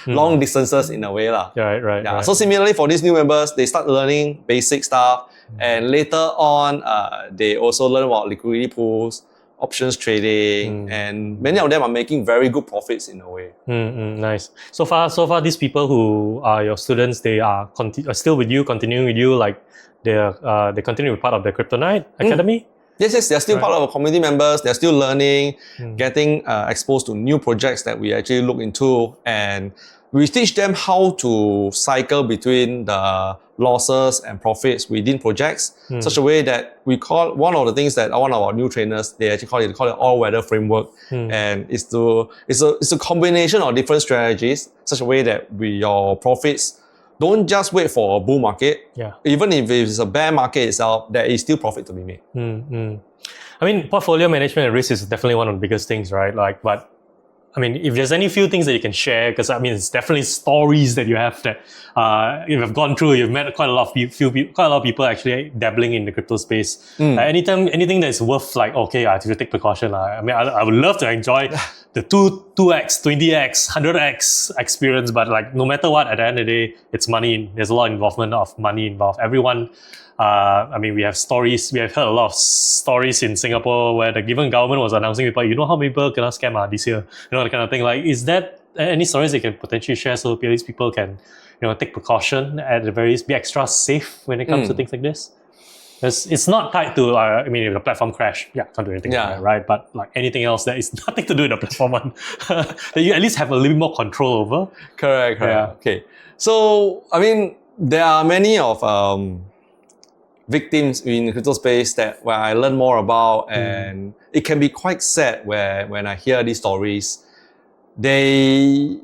[SPEAKER 1] long distances in a way, lah.
[SPEAKER 2] Right.
[SPEAKER 1] So similarly, for these new members, they start learning basic stuff, and later on, they also learn about liquidity pools, options trading, and many of them are making very good profits in a way.
[SPEAKER 2] Nice. So far, these people who are your students, they are still with you, continuing with you, like they continue to be part of the Kryptonite Academy?
[SPEAKER 1] Yes, they're still part of our community members. They're still learning, getting exposed to new projects that we actually look into, and we teach them how to cycle between the losses and profits within projects, such a way that we call one of the things that one of our new trainers, they actually call it all-weather framework. And it's a combination of different strategies, such a way that your profits don't just wait for a bull market. Even if it's a bear market itself, there is still profit to be made.
[SPEAKER 2] I mean, portfolio management and risk is definitely one of the biggest things, right? But I mean, if there's any few things that you can share, because I mean, it's definitely stories that you have that you have gone through. You've met quite a lot of people actually dabbling in the crypto space. Anything that's worth I have to take precaution. I mean, I would love to enjoy the 2x, 20x, 100x experience, but no matter what, at the end of the day, it's money. There's a lot of involvement of money involved. Everyone. We have stories. We have heard a lot of stories in Singapore where the given government was announcing people, how many people cannot scam this year? That kind of thing. Is that any stories they can potentially share so at least people can, take precaution at the very least, be extra safe when it comes to things like this? It's not tied to, if the platform crash, can't do anything like that, right? But anything else that is nothing to do with the platform, that you at least have a little bit more control over.
[SPEAKER 1] Correct. Okay. So, there are many of victims in the crypto space where I learn more about, and it can be quite sad when I hear these stories. They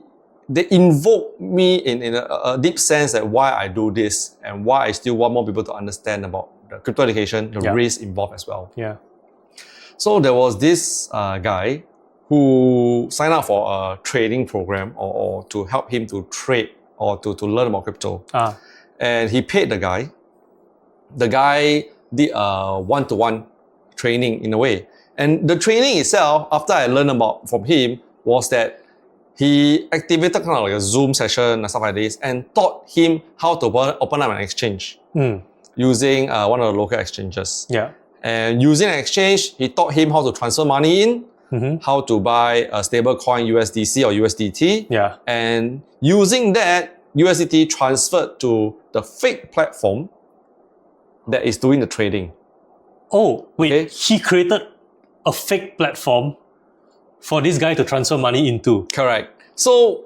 [SPEAKER 1] invoke me in a deep sense that why I do this and why I still want more people to understand about the crypto education, the risk involved as well. So there was this guy who signed up for a trading program or to help him to trade or to learn about crypto. And he paid the guy. The guy did a one-to-one training in a way. And the training itself, after I learned about from him, was that he activated kind of like a Zoom session and stuff like this and taught him how to open up an exchange using one of the local exchanges.
[SPEAKER 2] Yeah.
[SPEAKER 1] And using an exchange, he taught him how to transfer money in, how to buy a stable coin USDC or USDT.
[SPEAKER 2] Yeah.
[SPEAKER 1] And using that, USDT transferred to the fake platform that is doing the trading.
[SPEAKER 2] Oh, wait, he created a fake platform for this guy to transfer money into.
[SPEAKER 1] Correct. So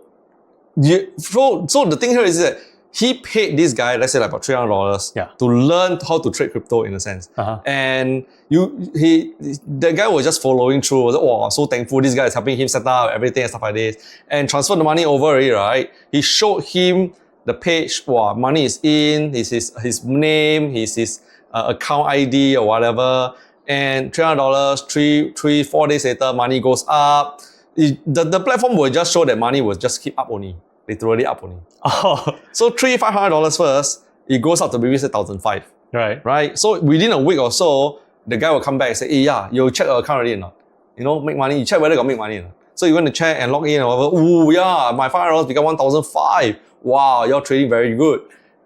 [SPEAKER 1] the thing here is that he paid this guy, let's say like about $300 to learn how to trade crypto in a sense. And the guy was just following through. Was like, wow, so thankful this guy is helping him set up everything and stuff like this. And transfer the money over already, right? He showed him the page, wow, money is in, his name, his account ID or whatever. And $300, 4 days later, money goes up. The platform will just show that money will just keep up only. Literally up only.
[SPEAKER 2] Oh.
[SPEAKER 1] So $500 first, it goes up to maybe say $1,500. Right? So within a week or so, the guy will come back and say, hey, yeah, you check your account already or not? You know, make money. You check whether you got make money or not. So you want to check and log in or whatever. Ooh, yeah, my $500 become $1,500. Wow, you're trading very good.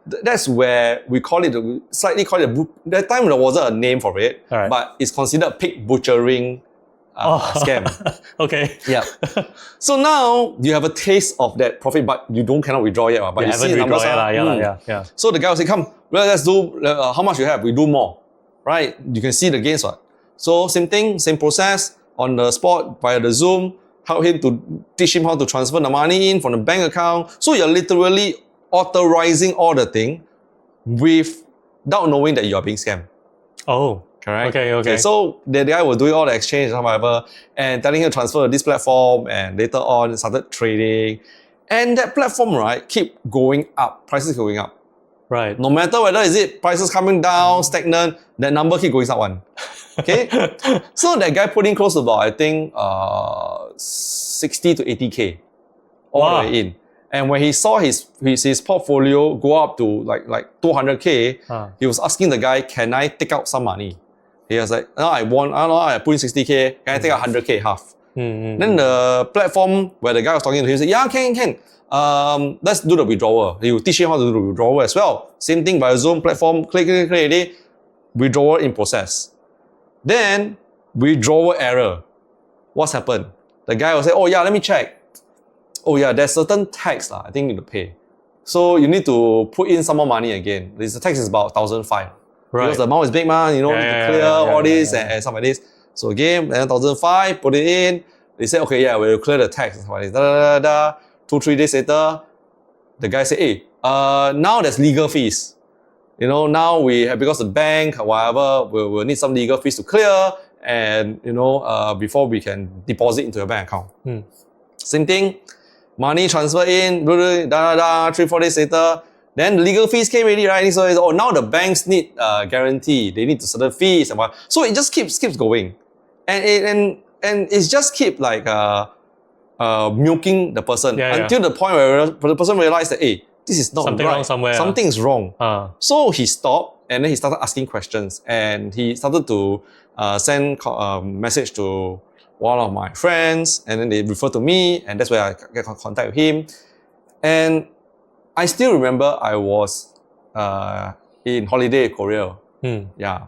[SPEAKER 1] That's where we call it, slightly call it, that time there wasn't a name for it, but it's considered pig butchering scam.
[SPEAKER 2] Okay.
[SPEAKER 1] Yeah. So now you have a taste of that profit, but you cannot withdraw yet. But you see the numbers.
[SPEAKER 2] Yeah.
[SPEAKER 1] So the guy will say, come, let's do, how much you have? We do more. Right? You can see the gains. So same thing, same process, on the spot, via the Zoom, help him to teach him how to transfer the money in from the bank account. So you're literally authorizing all the thing without knowing that you are being scammed.
[SPEAKER 2] Oh.
[SPEAKER 1] Correct?
[SPEAKER 2] Okay.
[SPEAKER 1] So the guy was doing all the exchange and whatever and telling him to transfer to this platform, and later on started trading. And that platform, right, keep going up. Prices going up.
[SPEAKER 2] Right.
[SPEAKER 1] No matter whether is it prices coming down, stagnant, that number keep going up one. Okay? So that guy put in close to about, I think, 60 to 80K all the way in. And when he saw his portfolio go up to like 200K, he was asking the guy, can I take out some money? He was like, no, I put in 60K, can I take out 100K half? Then the platform where the guy was talking to him said, yeah, can. Let's do the withdrawal. He will teach him how to do the withdrawal as well. Same thing by Zoom platform, click, withdrawal in process. Then, withdrawal error. What's happened? The guy will say, oh yeah, let me check. Oh yeah, there's certain tax I think you need to pay. So you need to put in some more money again. The tax is about $1,500. Because the amount is big, man. You know, need to clear all this and stuff like this. So again, then $1,500, put it in. They say, okay, yeah, we'll clear the tax and stuff like this. 2-3 days later, the guy said, hey, now there's legal fees. You know, now because the bank or whatever, we'll need some legal fees to clear, and before we can deposit into your bank account. Same thing, money transfer in, 3-4 days later, then the legal fees came already, right? So now the banks need guarantee, they need to certain fees and what. So it just keeps going, and it's just keep like milking the person until the point where the person realized that, hey, this is not
[SPEAKER 2] something
[SPEAKER 1] right.
[SPEAKER 2] Wrong somewhere.
[SPEAKER 1] Something's wrong. So he stopped, and then he started asking questions, and he started to send a message to one of my friends, and then they refer to me, and that's where I get contact with him. And I still remember I was in holiday in Korea. Yeah.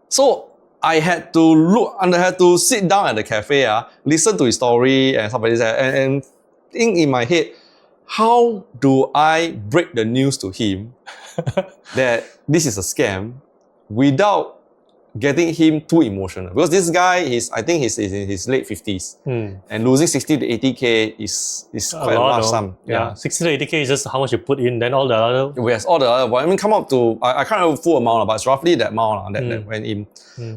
[SPEAKER 1] So I had to sit down at the cafe, listen to his story and stuff like this, and think in my head, how do I break the news to him that this is a scam without getting him too emotional? Because this guy, I think he's in his late 50s, and losing 60 to 80K is quite a large sum.
[SPEAKER 2] Yeah, 60 to 80K is just how much you put in, then all the other...
[SPEAKER 1] Yes, all the other, I mean, come up to, I can't remember the full amount, but it's roughly that amount that went in.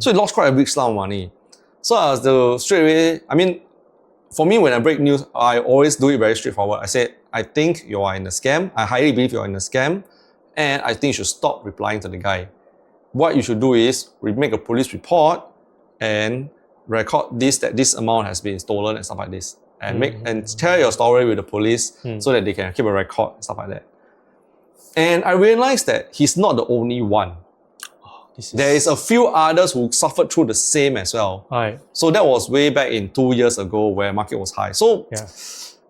[SPEAKER 1] So he lost quite a big sum of money. So I was straight away, I mean, for me, when I break news, I always do it very straightforward. I said, I think you are in a scam. I highly believe you are in a scam. And I think you should stop replying to the guy. What you should do is make a police report and record that this amount has been stolen and stuff like this. And and share your story with the police so that they can keep a record and stuff like that. And I realized that he's not the only one. There is a few others who suffered through the same as well.
[SPEAKER 2] Right.
[SPEAKER 1] So that was way back in 2 years ago where market was high. So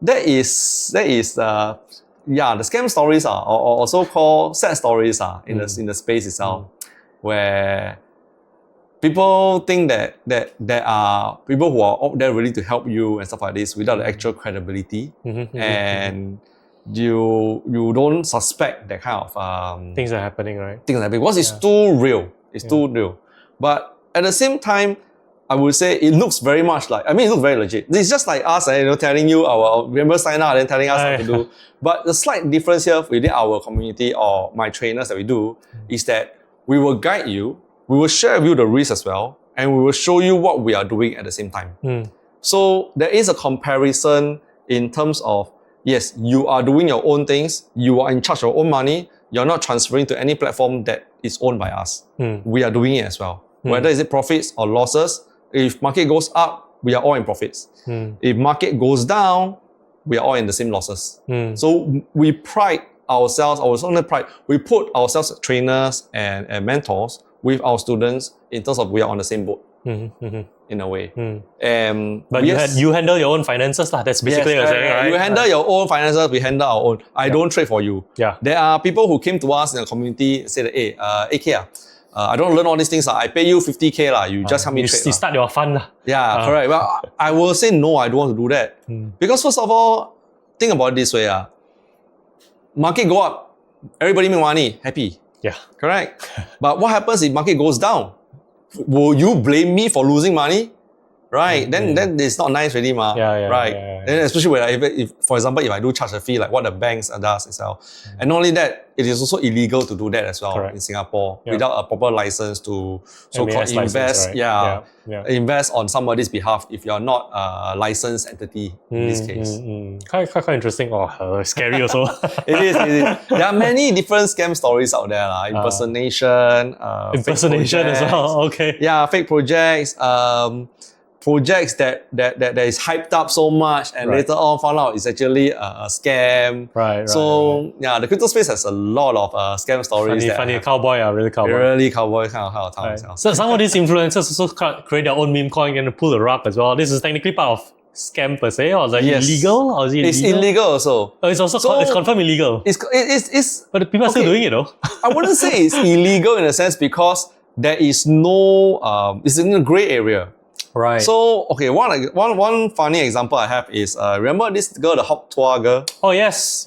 [SPEAKER 1] that is the scam stories are or also called sad stories are in the space itself, where people think that there are people who are out there ready to help you and stuff like this without the actual credibility, and you don't suspect that kind of
[SPEAKER 2] things are happening, right?
[SPEAKER 1] Things are happening because it's too real. It's too real. But at the same time, I would say it looks very much like, it looks very legit. It's just like us, telling you our members sign up and telling us what to do. But the slight difference here within our community or my trainers that we do is that we will guide you, we will share with you the risk as well, and we will show you what we are doing at the same time. So there is a comparison in terms of, yes, you are doing your own things, you are in charge of your own money, you're not transferring to any platform that is owned by us. We are doing it as well. Whether is it profits or losses, if market goes up, we are all in profits. If market goes down, we are all in the same losses. So we pride ourselves, we put ourselves as trainers and mentors with our students in terms of we are on the same boat. In a way.
[SPEAKER 2] But you handle your own finances, that's basically what you're saying, right?
[SPEAKER 1] You handle your own finances, we handle our own. I don't trade for you. There are people who came to us in the community and say that, hey, AK, I don't learn all these things. I pay you 50K. You just help me trade.
[SPEAKER 2] You start your fund.
[SPEAKER 1] Correct. Well, I will say no, I don't want to do that. Because first of all, think about it this way. Market go up, everybody make money, happy. Correct. But what happens if market goes down? Will you blame me for losing money? Right? Then it's not nice really, right? And especially when if for example, if I do charge a fee like what the banks does itself. And not only that, it is also illegal to do that as well in Singapore without a proper license to so-called invest. Invest on somebody's behalf if you're not a licensed entity in this case.
[SPEAKER 2] Quite interesting. Scary also.
[SPEAKER 1] It is. There are many different scam stories out there. Impersonation.
[SPEAKER 2] Impersonation as well. Okay.
[SPEAKER 1] Fake projects. Projects that is hyped up so much and later on found out it's actually a scam. So the crypto space has a lot of scam stories.
[SPEAKER 2] Funny cowboy, really cowboy.
[SPEAKER 1] Really cowboy kind of town.
[SPEAKER 2] So some of these influencers also create their own meme coin and pull the rug as well. This is technically part of scam per se, or is it illegal? Or is it
[SPEAKER 1] it's illegal also.
[SPEAKER 2] It's also it's confirmed illegal. But people are still doing it though.
[SPEAKER 1] I wouldn't say it's illegal in a sense because there is no it's in a grey area.
[SPEAKER 2] Right.
[SPEAKER 1] So, one funny example I have is, remember this girl, the Hop Tour girl?
[SPEAKER 2] Oh, yes.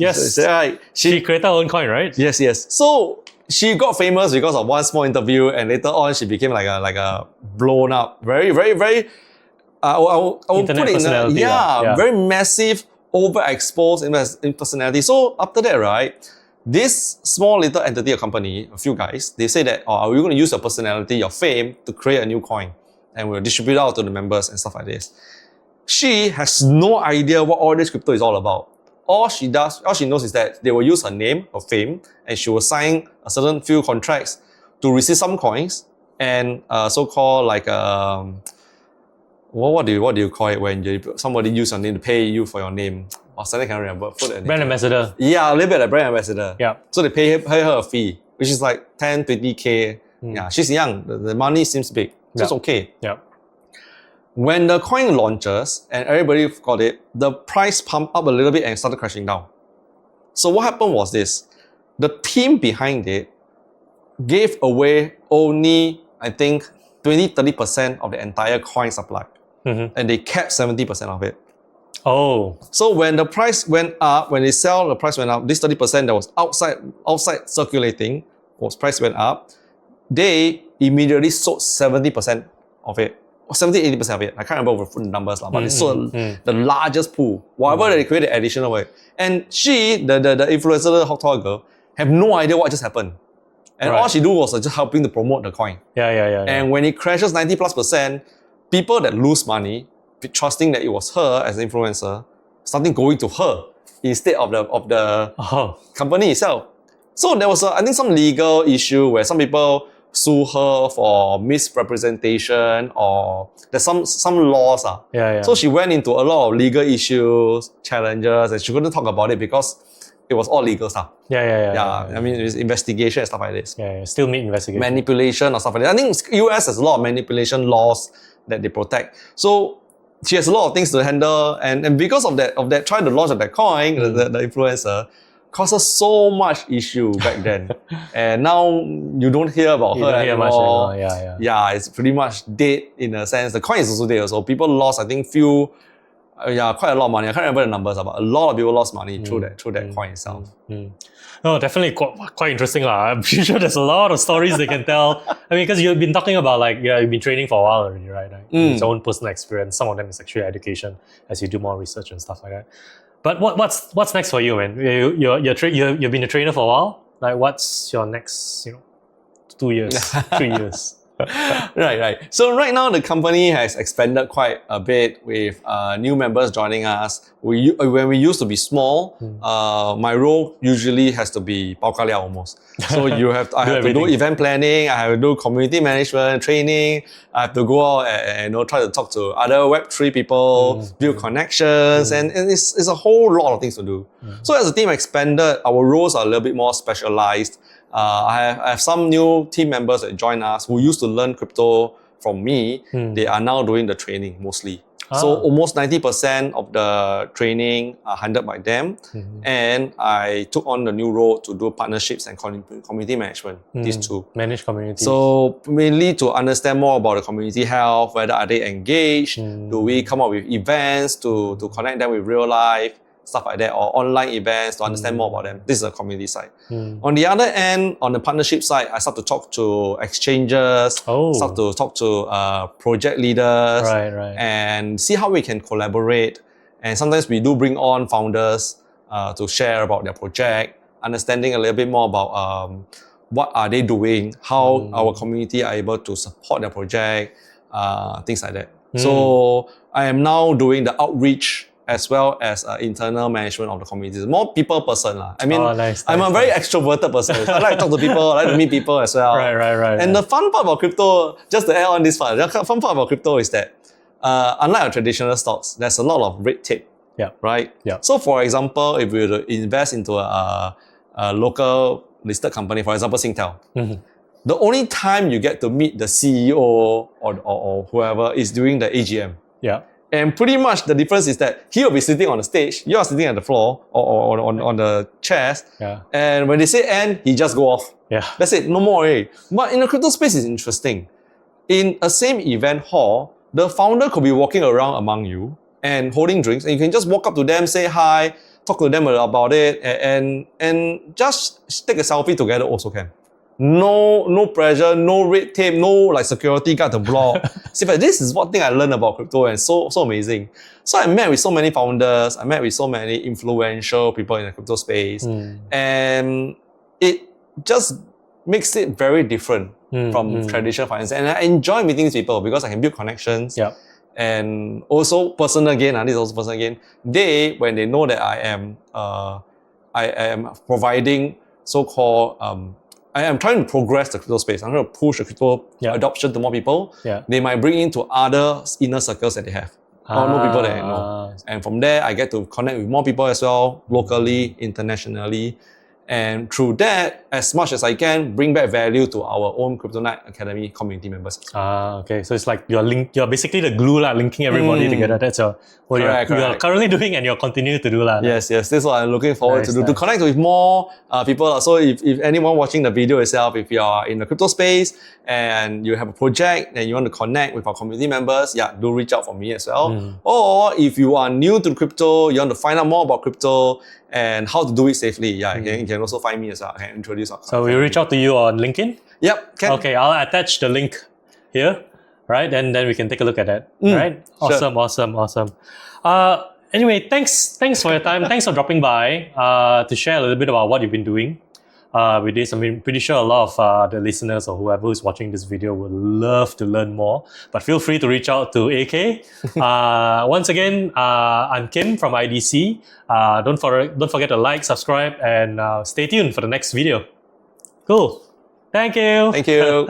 [SPEAKER 2] She created her own coin, right?
[SPEAKER 1] Yes. So, she got famous because of one small interview and later on she became like a blown up, very, very, very, I will put it in very massive, overexposed personality. So, after that, right, this small little entity or company, a few guys, they say that, are we going to use your personality, your fame to create a new coin? And we'll distribute out to the members and stuff like this. She has no idea what all this crypto is all about. All she knows is that they will use her name, her fame, and she will sign a certain few contracts to receive some coins and so-called like what do you call it when somebody use your name to pay you for your name? Suddenly I can't remember.
[SPEAKER 2] Brand ambassador.
[SPEAKER 1] Yeah, a little bit like brand ambassador.
[SPEAKER 2] Yeah.
[SPEAKER 1] So they pay her a fee, which is like 10, 20K. She's young. The money seems big. So it's okay. When the coin launches and everybody got it, the price pumped up a little bit and started crashing down. So what happened was this. The team behind it gave away only, I think, 20-30% of the entire coin supply. And they kept 70% of it. So when the price went up, when they sell, the price went up, this 30% that was outside circulating, price went up, they immediately sold 70% of it. Or 70-80% of it. I can't remember the numbers, but they sold the largest pool. Whatever they created additional way. And she, the influencer, the hot tour girl, have no idea what just happened. And all she do was just helping to promote the coin. And when it crashes 90+%, people that lose money, trusting that it was her as an influencer, starting going to her instead of the company itself. So there was I think some legal issue where some people sue her for misrepresentation or there's some laws. So she went into a lot of legal issues, challenges, and she couldn't talk about it because it was all legal stuff.
[SPEAKER 2] Yeah.
[SPEAKER 1] I mean, it's investigation and stuff like this.
[SPEAKER 2] Yeah. Still need investigation.
[SPEAKER 1] Manipulation or stuff like that. I think US has a lot of manipulation laws that they protect. So she has a lot of things to handle, and because of that, trying to launch of that coin, the influencer, caused us so much issue back then. And now you don't hear about her anymore.
[SPEAKER 2] Much anymore.
[SPEAKER 1] Yeah, it's pretty much dead in a sense. The coin is also dead. So people lost, I think, quite a lot of money. I can't remember the numbers, but a lot of people lost money through that coin itself.
[SPEAKER 2] No, definitely quite interesting. I'm pretty sure there's a lot of stories they can tell. I mean, because you've been talking about you've been training for a while already, right? It's your own personal experience. Some of them is actually education as you do more research and stuff like that. But what's next for you, man? You've been a trainer for a while. Like, what's your next, 2 years, 3 years?
[SPEAKER 1] Right. So right now the company has expanded quite a bit with new members joining us. When we used to be small, my role usually has to be bao ka liao almost. So I have to do event planning, I have to do community management, training, I have to go out and try to talk to other Web3 people, build connections, and it's a whole lot of things to do. So as the team expanded, our roles are a little bit more specialized. I have some new team members that join us who used to learn crypto from me. They are now doing the training mostly. So almost 90% of the training are handled by them. And I took on the new role to do partnerships and community management, these two.
[SPEAKER 2] Manage communities.
[SPEAKER 1] So mainly to understand more about the community health, whether are they engaged, do we come up with events to connect them with real life, stuff like that, or online events to understand more about them. This is the community side. On the other end, on the partnership side, I start to talk to exchanges, start to talk to project leaders, and see how we can collaborate. And sometimes we do bring on founders to share about their project, understanding a little bit more about what are they doing, how our community are able to support their project, things like that. So I am now doing the outreach as well as internal management of the community. More people person. I mean, I'm a very extroverted person. I like to talk to people, I like to meet people as well.
[SPEAKER 2] Right.
[SPEAKER 1] And the fun part about crypto, just to add on this part, the fun part about crypto is that unlike our traditional stocks, there's a lot of red tape. Right? So for example, if we were to invest into a local listed company, for example, Singtel, the only time you get to meet the CEO or whoever is during the AGM. And pretty much the difference is that he will be sitting on the stage, you are sitting on the floor or on the chairs. And when they say end, he just go off. That's it, no more already. But in the crypto space, it's interesting. In a same event hall, the founder could be walking around among you and holding drinks, and you can just walk up to them, say hi, talk to them about it, and just take a selfie together also can. No pressure, no red tape, no security guard to block. See, but this is one thing I learned about crypto, and so amazing. So I met with so many founders, I met with so many influential people in the crypto space, and it just makes it very different from traditional finance. And I enjoy meeting these people because I can build connections. And also personal gain, this is also personal gain. When they know that I am providing so-called I am trying to progress the crypto space. I'm trying to push the crypto adoption to more people. They might bring into other inner circles that they have. Or know people that I know. And from there, I get to connect with more people as well, locally, internationally. And through that, as much as I can, bring back value to our own Kryptonite Academy community members.
[SPEAKER 2] Okay. So it's like you're basically the glue, linking everybody together. That's what you're currently doing and you're continuing to do.
[SPEAKER 1] Yes. This is what I'm looking forward to do, to connect with more people. So if anyone watching the video itself, if you are in the crypto space and you have a project and you want to connect with our community members, do reach out for me as well. Or if you are new to crypto, you want to find out more about crypto and how to do it safely, you can also find me as well. I can introduce our
[SPEAKER 2] So we reach out to you on LinkedIn?
[SPEAKER 1] Yep, can.
[SPEAKER 2] Okay, I'll attach the link here, right? And then we can take a look at that, right? Awesome, sure. Awesome. Anyway, thanks for your time. Thanks for dropping by to share a little bit about what you've been doing with this. I'm pretty sure a lot of the listeners or whoever is watching this video would love to learn more. But feel free to reach out to AK. Once again, I'm Kim from IDC. Don't forget to like, subscribe, and stay tuned for the next video. Cool. Thank you.
[SPEAKER 1] Thank you.